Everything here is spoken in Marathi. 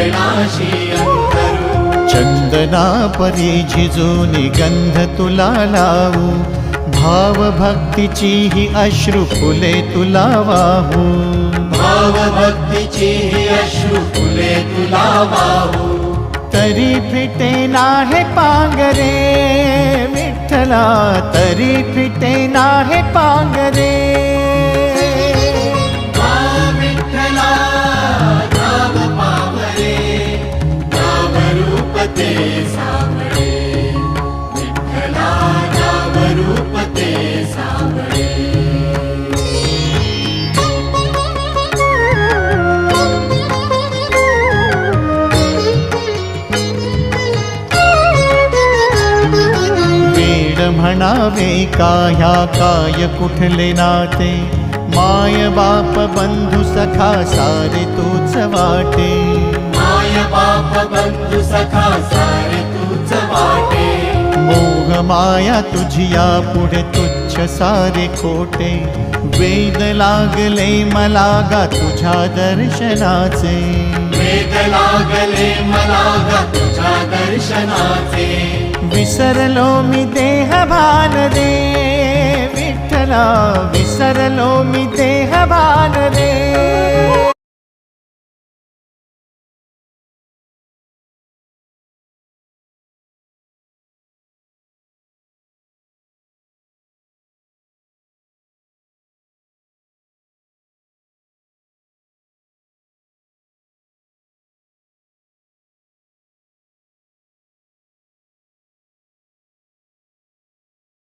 चरणाशी अंतरू। चंदना परी झिजूनी गंध तुला लावू, भाव भक्तीची ही अश्रु फुले तुला वाहू। भाव भक्तीची ही अश्रु फुले तुला वाहू। तरी फिटे नाहे पांगरे विठ्ठला, तरी फिटे नाहे पांगरे। विठ्ठला नाम पावरे, नाम रूप ते सावळे। विठ्ठला नाम रूप ते सावळे। म्हणावे काह्या काय कुठले नाते, माय बाप बंधु सखा सारे तूच वाटे। माय बाप बंधु सखा सारे तूच वाटे। मोह माया तुझिया पुढे तुच्छ सारे खोटे, वेद लागले मला गा तुझ्या दर्शनाचे। वेद लागले मला गा तुझ्या दर्शनाचे। विसरलो मी देह भान रे विठ्ठला, विसरलो मी देह भान रे।